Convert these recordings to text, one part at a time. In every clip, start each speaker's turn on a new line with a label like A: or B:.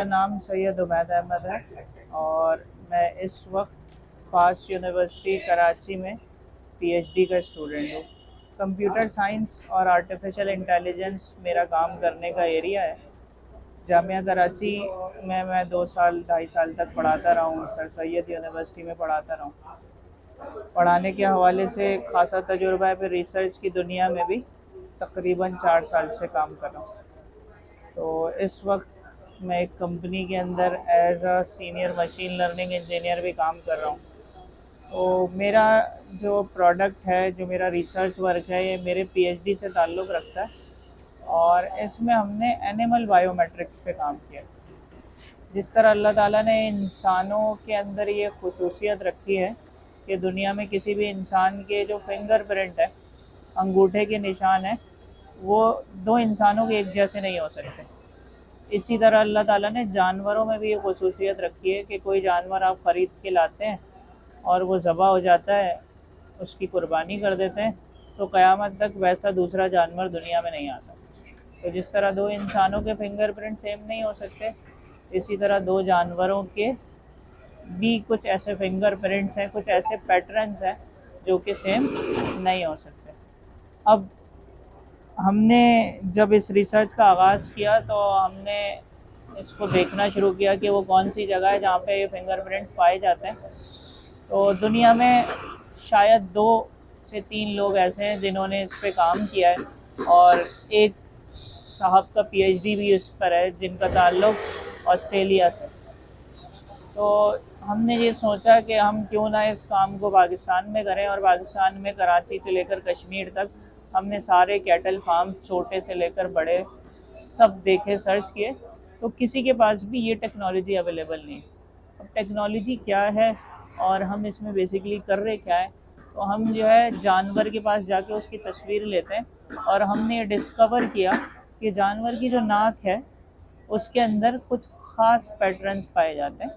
A: मेरा नाम सैयद उमैद अहमद है और मैं इस वक्त फास्ट यूनिवर्सिटी कराची में पीएचडी का स्टूडेंट हूँ। कंप्यूटर साइंस और आर्टिफिशियल इंटेलिजेंस मेरा काम करने का एरिया है। जामिया कराची में मैं 2 साल 2.5 साल तक पढ़ाता रहा हूँ। सर सैयद यूनिवर्सिटी में पढ़ाता रहा हूँ। पढ़ाने के हवाले से खासा तजुर्बा है, फिर रिसर्च की दुनिया में भी तकरीबन 4 साल से काम कर रहा हूँ। तो इस वक्त मैं एक कंपनी के अंदर as a senior machine learning engineer भी काम कर रहा हूँ। तो मेरा जो प्रोडक्ट है, जो मेरा रिसर्च वर्क है, ये मेरे पीएचडी से ताल्लुक़ रखता है और इसमें हमने एनिमल बायोमेट्रिक्स पे काम किया। जिस तरह अल्लाह ताला ने इंसानों के अंदर ये खुसूसियत रखी है कि दुनिया में किसी भी इंसान के जो फिंगर प्रिंट है, अंगूठे के निशान है, वो दो इंसानों के एक जैसे नहीं हो सकते। इसी तरह अल्लाह ताला ने जानवरों में भी ये खुसूसियत रखी है कि कोई जानवर आप ख़रीद के लाते हैं और वो ज़बह हो जाता है, उसकी कुर्बानी कर देते हैं, तो क़यामत तक वैसा दूसरा जानवर दुनिया में नहीं आता। तो जिस तरह दो इंसानों के फिंगरप्रिंट सेम नहीं हो सकते, इसी तरह दो जानवरों के भी कुछ ऐसे फिंगरप्रिंट्स हैं, कुछ ऐसे पैटर्न्स हैं जो कि सेम नहीं हो सकते। अब हमने जब इस रिसर्च का आगाज़ किया तो हमने इसको देखना शुरू किया कि वो कौन सी जगह है जहाँ पे ये फिंगरप्रिंट्स पाए जाते हैं। तो दुनिया में शायद 2 से 3 लोग ऐसे हैं जिन्होंने इस पे काम किया है और एक साहब का पीएचडी भी इस पर है जिनका ताल्लुक़ ऑस्ट्रेलिया से। तो हमने ये सोचा कि हम क्यों ना इस काम को पाकिस्तान में करें, और पाकिस्तान में कराची से लेकर कश्मीर तक हमने सारे कैटल फार्म छोटे से लेकर बड़े सब देखे, सर्च किए, तो किसी के पास भी ये टेक्नोलॉजी अवेलेबल नहीं। अब टेक्नोलॉजी क्या है और हम इसमें बेसिकली कर रहे क्या है, तो हम जो है जानवर के पास जाके उसकी तस्वीर लेते हैं और हमने ये डिस्कवर किया कि जानवर की जो नाक है उसके अंदर कुछ ख़ास पैटर्न्स पाए जाते हैं,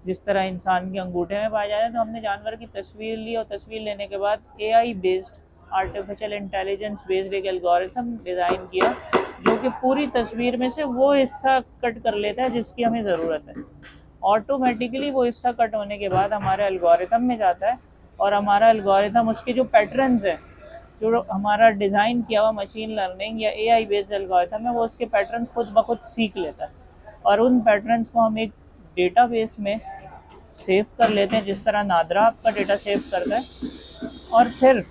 A: जिस तरह इंसान के अंगूठे में पाए जाते हैं। तो हमने जानवर की तस्वीर ली और तस्वीर लेने के बाद AI based, artificial intelligence based एक एल्गोरिथम डिज़ाइन किया जो कि पूरी तस्वीर में से वो हिस्सा कट कर लेता है जिसकी हमें ज़रूरत है। ऑटोमेटिकली वो हिस्सा कट होने के बाद हमारे एल्गोरिथम में जाता है और हमारा एल्गोरिथम उसके जो पैटर्न्स हैं, जो हमारा डिज़ाइन किया हुआ मशीन लर्निंग या एआई बेस्ड एल्गोरिथम है, वो उसके पैटर्न्स खुद ब खुद सीख लेता है और उन पैटर्न्स को हम एक डेटाबेस में सेव कर लेते हैं, जिस तरह नादरा आपका डेटा सेव करता है। और फिर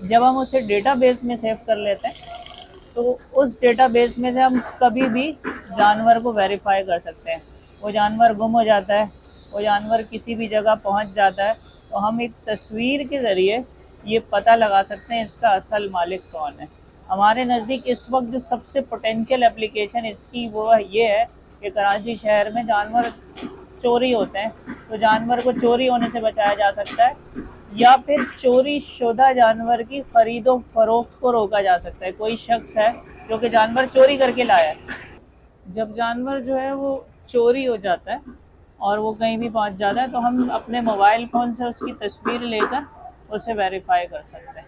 A: जब हम उसे डेटाबेस में सेव कर लेते हैं तो उस डेटाबेस में से हम कभी भी जानवर को वेरीफाई कर सकते हैं। वो जानवर गुम हो जाता है, वो जानवर किसी भी जगह पहुंच जाता है, तो हम एक तस्वीर के ज़रिए ये पता लगा सकते हैं इसका असल मालिक कौन है। हमारे नज़दीक इस वक्त जो सबसे पोटेंशियल एप्लीकेशन इसकी वो ये है कि कराची शहर में जानवर चोरी होते हैं, तो जानवर को चोरी होने से बचाया जा सकता है या फिर चोरी शुदा जानवर की खरीदो फरोख्त को रोका जा सकता है। कोई शख्स है जो कि जानवर चोरी करके लाया है, जब जानवर जो है वो चोरी हो जाता है और वो कहीं भी पहुंच जाता है, तो हम अपने मोबाइल फ़ोन से उसकी तस्वीर लेकर उसे वेरीफाई कर सकते हैं।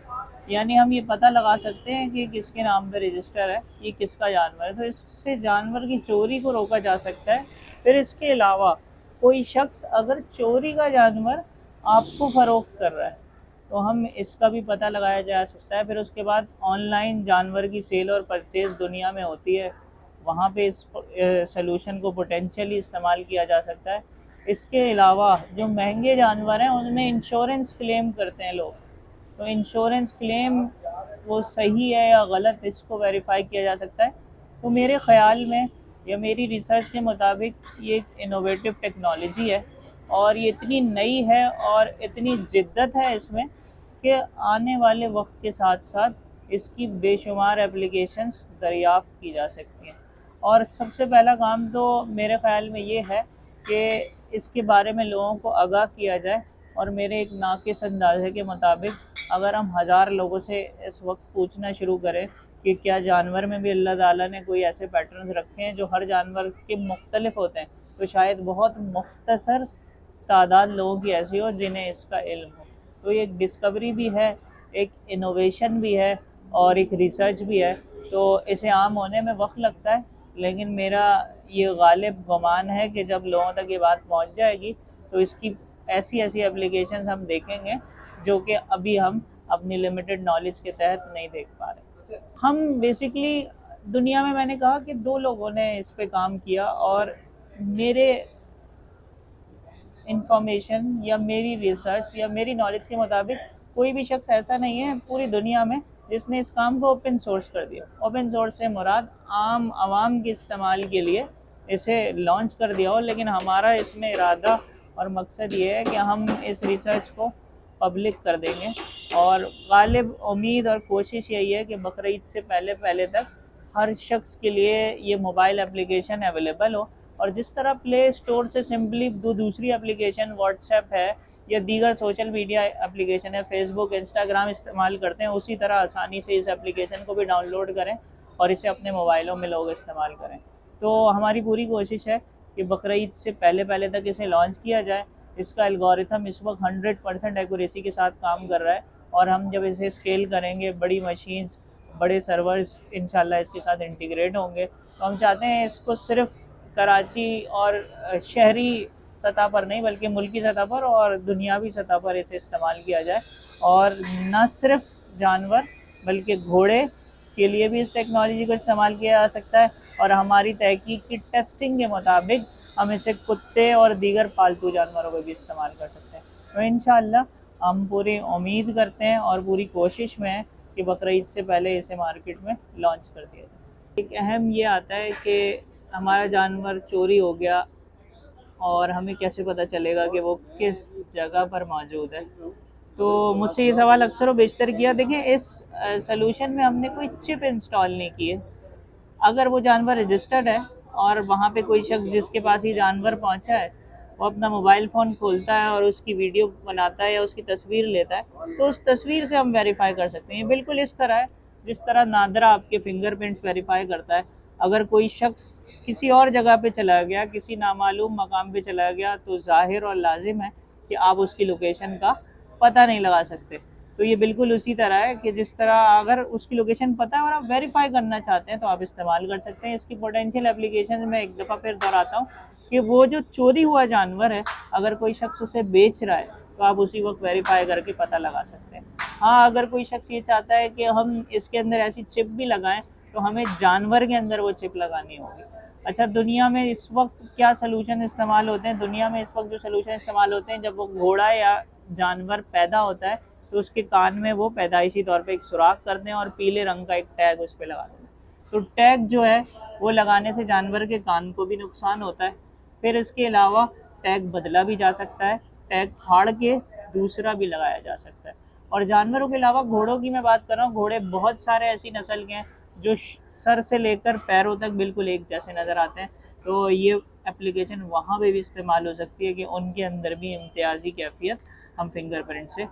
A: यानी हम ये पता लगा सकते हैं कि किसके नाम पे रजिस्टर है, ये किसका जानवर है, तो इससे जानवर की चोरी को रोका जा सकता है। फिर इसके अलावा कोई शख्स अगर चोरी का जानवर आपको फ़रोख्त कर रहा है तो हम इसका भी पता लगाया जा सकता है। फिर उसके बाद ऑनलाइन जानवर की सेल और परचेज़ दुनिया में होती है, वहाँ पे इस सलूशन को पोटेंशियली इस्तेमाल किया जा सकता है। इसके अलावा जो महंगे जानवर हैं उनमें इंश्योरेंस क्लेम करते हैं लोग, तो इंश्योरेंस क्लेम वो सही है या गलत, इसको वेरीफाई किया जा सकता है। तो मेरे ख़्याल में या मेरी रिसर्च के मुताबिक ये एक इनोवेटिव टेक्नोलॉजी है और ये इतनी नई है और इतनी जिद्दत है इसमें कि आने वाले वक्त के साथ साथ इसकी बेशुमार एप्लीकेशंस दरियाफ़्त की जा सकती हैं। और सबसे पहला काम तो मेरे ख़्याल में ये है कि इसके बारे में लोगों को आगाह किया जाए, और मेरे एक नाक़िस अंदाज़े के मुताबिक अगर हम 1000 लोगों से इस वक्त पूछना शुरू करें कि क्या जानवर में भी अल्लाह ताला ने कोई ऐसे पैटर्न्स रखे हैं जो हर जानवर के मुख्तलिफ होते हैं, तो शायद बहुत मुख्तसर तादाद लोगों की ऐसी हो जिन्हें इसका इल्म हो। तो ये एक डिस्कवरी भी है, एक इनोवेशन भी है और एक रिसर्च भी है। तो इसे आम होने में वक्त लगता है, لیکن میرا یہ غالب گمان ہے کہ جب لوگوں تک یہ بات پہنچ جائے گی تو اس کی ایسی ایسی اپلیکیشنز ہم دیکھیں گے جو کہ ابھی ہم اپنی لمیٹڈ نالج کے تحت نہیں دیکھ پا رہے. ہم بیسکلی دنیا میں نے کہا کہ 2 لوگوں نے اس پہ کام کیا، اور میرے انفارمیشن یا میری ریسرچ یا میری نالج کے مطابق کوئی بھی شخص ایسا نہیں ہے پوری دنیا میں جس نے اس کام کو اوپن سورس کر دیا. اوپن سورس سے مراد عام عوام کے استعمال کے لیے اسے لانچ کر دیا ہو، لیکن ہمارا اس میں ارادہ اور مقصد یہ ہے کہ ہم اس ریسرچ کو پبلک کر دیں گے. اور غالب امید اور کوشش یہی ہے کہ بقرعید سے پہلے تک ہر شخص کے لیے یہ موبائل اپلیکیشن اویلیبل ہو. اور جس طرح پلے اسٹور سے سمپلی دوسری اپلیکیشن واٹس ایپ ہے یا دیگر سوشل میڈیا اپلیکیشن ہے، فیس بک، انسٹاگرام استعمال کرتے ہیں، اسی طرح آسانی سے اس اپلیکیشن کو بھی ڈاؤن لوڈ کریں اور اسے اپنے موبائلوں میں لوگ استعمال کریں. تو ہماری پوری کوشش ہے کہ بقرعید سے پہلے تک اسے لانچ کیا جائے. اس کا الگورتھم اس وقت 100% ایکوریسی کے ساتھ کام کر رہا ہے، اور ہم جب اسے اسکیل کریں گے، بڑی مشینز، بڑے سرورز انشاءاللہ اس کے ساتھ انٹیگریٹ ہوں گے. تو ہم چاہتے ہیں اس کو صرف کراچی اور شہری سطح پر نہیں بلکہ ملکی سطح پر اور دنیاوی سطح پر اسے استعمال کیا جائے. اور نہ صرف جانور بلکہ گھوڑے کے لیے بھی اس ٹیکنالوجی کو استعمال کیا جا سکتا ہے، اور ہماری تحقیق کی ٹیسٹنگ کے مطابق ہم اسے کتے اور دیگر پالتو جانوروں کو بھی استعمال کر سکتے ہیں. تو انشاءاللہ ہم پوری امید کرتے ہیں اور پوری کوشش میں ہیں کہ بقرعید سے پہلے اسے مارکیٹ میں لانچ کر دیا جائے. ایک اہم یہ آتا ہے کہ ہمارا جانور چوری ہو گیا اور ہمیں کیسے پتہ چلے گا کہ وہ کس جگہ پر موجود ہے. تو مجھ سے یہ سوال اکثر و بیشتر کیا. دیکھیں اس سلوشن میں ہم نے کوئی چپ انسٹال نہیں کی ہے. اگر وہ جانور رجسٹرڈ ہے اور وہاں پہ کوئی شخص جس کے پاس یہ جانور پہنچا ہے وہ اپنا موبائل فون کھولتا ہے اور اس کی ویڈیو بناتا ہے یا اس کی تصویر لیتا ہے، تو اس تصویر سے ہم ویریفائی کر سکتے ہیں. بالکل اس طرح ہے جس طرح نادرا آپ کے فنگر پرنٹس ویریفائی کرتا ہے. اگر کوئی شخص کسی اور جگہ پہ چلا گیا، کسی نامعلوم مقام پہ چلا گیا، تو ظاہر اور لازم ہے کہ آپ اس کی لوکیشن کا پتہ نہیں لگا سکتے. تو یہ بالکل اسی طرح ہے کہ جس طرح اگر اس کی لوکیشن پتہ ہے اور آپ ویریفائی کرنا چاہتے ہیں تو آپ استعمال کر سکتے ہیں. اس کی پوٹینشیل اپلیکیشن میں ایک دفعہ پھر دہراتا ہوں کہ وہ جو چوری ہوا جانور ہے اگر کوئی شخص اسے بیچ رہا ہے تو آپ اسی وقت ویریفائی کر کے پتہ لگا سکتے ہیں. ہاں اگر کوئی شخص یہ چاہتا ہے کہ ہم اس کے اندر ایسی چپ بھی لگائیں تو ہمیں جانور کے اندر وہ چپ لگانی ہوگی. اچھا، دنیا میں اس وقت کیا سلوشن استعمال ہوتے ہیں؟ دنیا میں اس وقت جو سلوشن استعمال ہوتے ہیں، جب وہ گھوڑا یا جانور پیدا ہوتا ہے تو اس کے کان میں وہ پیدائشی طور پہ ایک سوراخ کر دیں اور پیلے رنگ کا ایک ٹیگ اس پہ لگا دیں. تو ٹیگ جو ہے وہ لگانے سے جانور کے کان کو بھی نقصان ہوتا ہے. پھر اس کے علاوہ ٹیگ بدلا بھی جا سکتا ہے، ٹیگ پھاڑ کے دوسرا بھی لگایا جا سکتا ہے. اور جانوروں کے علاوہ گھوڑوں کی میں بات کر رہا ہوں. گھوڑے بہت سارے ایسی نسل کے ہیں جو سر سے لے کر پیروں تک بالکل ایک جیسے نظر آتے ہیں. تو یہ اپلیکیشن وہاں پہ بھی استعمال ہو سکتی ہے کہ ان کے اندر بھی امتیازی کیفیت ہم فنگر پرنٹ سے